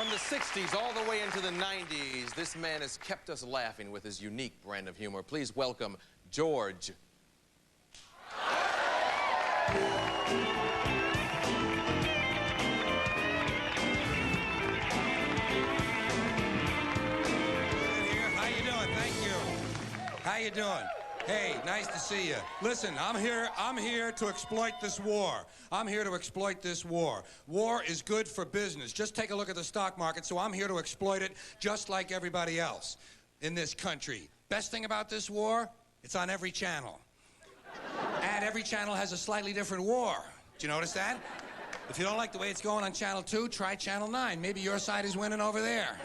From the 60s all the way into the 90s, this man has kept us laughing with his unique brand of humor. Please welcome George. How you doing? Thank you. How you doing? Hey, nice to see you. Listen, I'm here to exploit this war. I'm here to exploit this war. War is good for business. Just take a look at the stock market, so I'm here to exploit it just like everybody else in this country. Best thing about this war, it's on every channel. And every channel has a slightly different war. Did you notice that? If you don't like the way it's going on Channel 2, try Channel 9. Maybe your side is winning over there.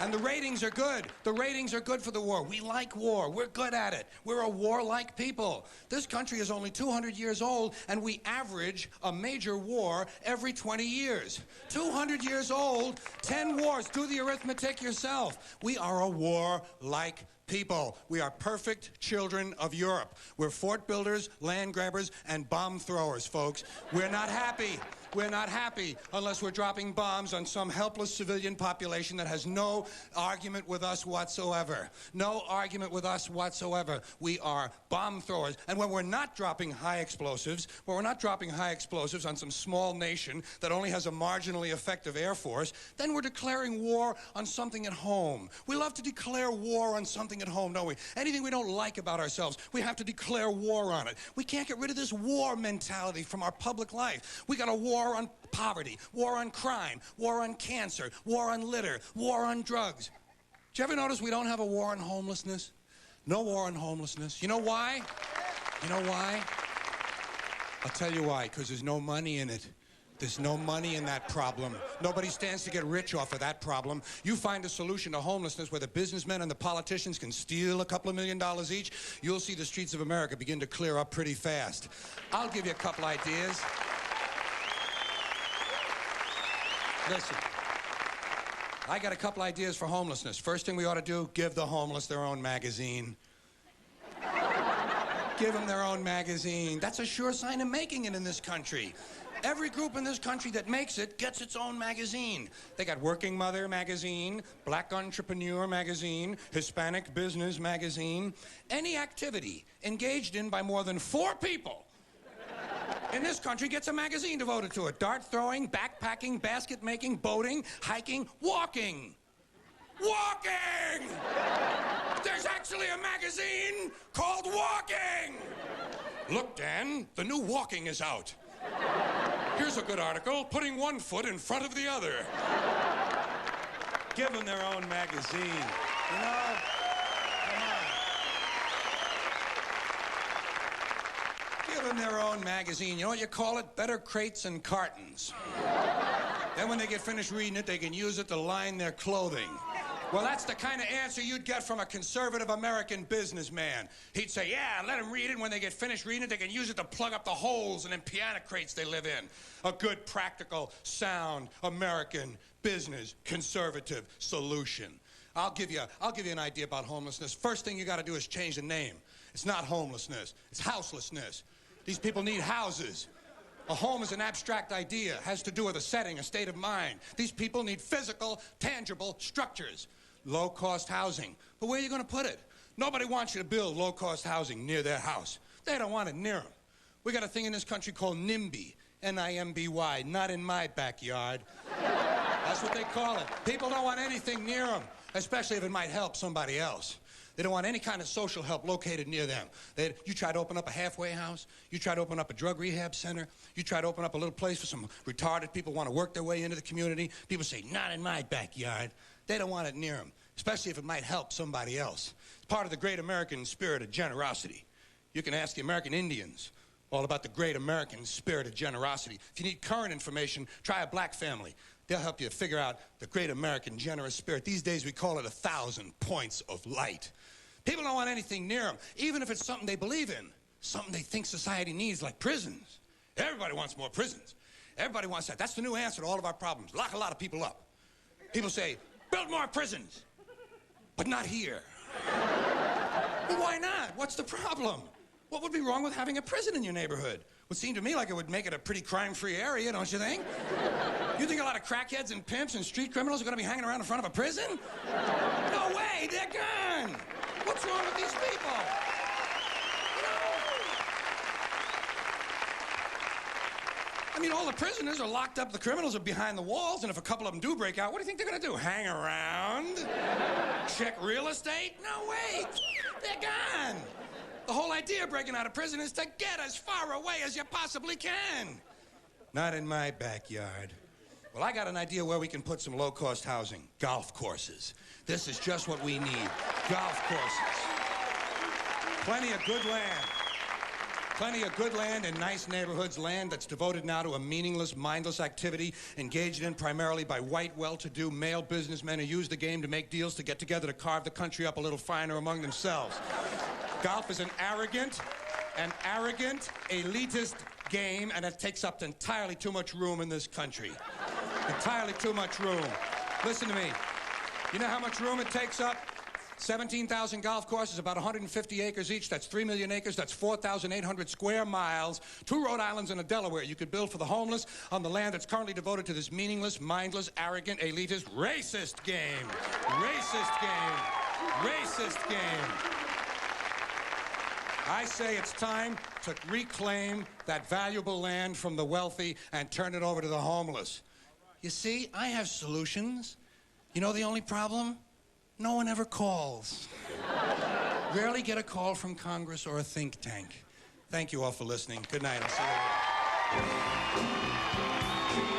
And the ratings are good. The ratings are good for the war. We like war. We're good at it. We're a warlike people. This country is only 200 years old, and we average a major war every 20 years. 200 years old, 10 wars. Do the arithmetic yourself. We are a warlike people. We are perfect children of Europe. We're fort builders, land grabbers, and bomb throwers, folks. We're not happy. We're not happy unless we're dropping bombs on some helpless civilian population that has no argument with us whatsoever. No argument with us whatsoever. We are bomb throwers. And when we're not dropping high explosives, on some small nation that only has a marginally effective air force, then we're declaring war on something at home. We love to declare war on something at home, don't we? Anything we don't like about ourselves, we have to declare war on it. We can't get rid of this war mentality from our public life. We got a war on poverty, war on crime, war on cancer, war on litter, war on drugs. Did you ever notice we don't have a war on homelessness? No war on homelessness. You know why? You know why? I'll tell you why, because there's no money in it. There's no money in that problem. Nobody stands to get rich off of that problem. You find a solution to homelessness where the businessmen and the politicians can steal a couple of $1 million each, you'll see the streets of America begin to clear up pretty fast. I'll give you a couple ideas. Listen, I got a couple ideas for homelessness. First thing we ought to do, give the homeless their own magazine. Give them their own magazine. That's a sure sign of making it in this country. Every group in this country that makes it gets its own magazine. They got Working Mother magazine, Black Entrepreneur magazine, Hispanic Business magazine. Any activity engaged in by more than 4 people in this country gets a magazine devoted to it. Dart throwing, backpacking, basket making, boating, hiking, walking. Walking! There's actually a magazine called Walking! Look, Dan, the new Walking is out. Here's a good article, putting one foot in front of the other. Give them their own magazine. You know, come on. Give them their own magazine. You know what you call it? Better Crates and Cartons. Then when they get finished reading it, they can use it to line their clothing. Well, that's the kind of answer you'd get from a conservative American businessman. He'd say, yeah, let them read it. When they get finished reading it, they can use it to plug up the holes in them piano crates they live in. A good, practical, sound, American business conservative solution. I'll give you an idea about homelessness. First thing you got to do is change the name. It's not homelessness. It's houselessness. These people need houses. A home is an abstract idea. It has to do with a setting, a state of mind. These people need physical, tangible structures. Low-cost housing. But where are you going to put it? Nobody wants you to build low-cost housing near their house. They don't want it near them. We got a thing in this country called NIMBY. N-I-M-B-Y. Not in my backyard. That's what they call it. People don't want anything near them, especially if it might help somebody else. They don't want any kind of social help located near them. You try to open up a halfway house. You try to open up a drug rehab center. You try to open up a little place for some retarded people who want to work their way into the community. People say, not in my backyard. They don't want it near them, especially if it might help somebody else. It's part of the great American spirit of generosity. You can ask the American Indians all about the great American spirit of generosity. If you need current information, try a black family. They'll help you figure out the great American generous spirit. These days we call it 1,000 points of light. People don't want anything near them, even if it's something they believe in, something they think society needs, like prisons. Everybody wants more prisons. Everybody wants that. That's the new answer to all of our problems. Lock a lot of people up. People say, build more prisons, but not here. Well, why not? What's the problem? What would be wrong with having a prison in your neighborhood? Would seem to me like it would make it a pretty crime-free area, don't you think? You think a lot of crackheads and pimps and street criminals are going to be hanging around in front of a prison? No way, they're gone. What's wrong with these people? I mean, all the prisoners are locked up, the criminals are behind the walls, and if a couple of them do break out, what do you think they're gonna do? Hang around? Check real estate? No way! They're gone! The whole idea of breaking out of prison is to get as far away as you possibly can. Not in my backyard. Well, I got an idea where we can put some low-cost housing. Golf courses. This is just what we need. Golf courses. Plenty of good land. Plenty of good land in nice neighborhoods, land that's devoted now to a meaningless, mindless activity engaged in primarily by white, well-to-do male businessmen who use the game to make deals to get together to carve the country up a little finer among themselves. Golf is an arrogant, elitist game, and it takes up entirely too much room in this country. Entirely too much room. Listen to me. You know how much room it takes up? 17,000 golf courses, about 150 acres each. That's 3 million acres. That's 4,800 square miles. 2 Rhode Islands and a Delaware. You could build for the homeless on the land that's currently devoted to this meaningless, mindless, arrogant, elitist, racist game. Racist game. Racist game. I say it's time to reclaim that valuable land from the wealthy and turn it over to the homeless. You see, I have solutions. You know the only problem? No one ever calls. Rarely get a call from Congress or a think tank. Thank you all for listening. Good night. I'll see you later.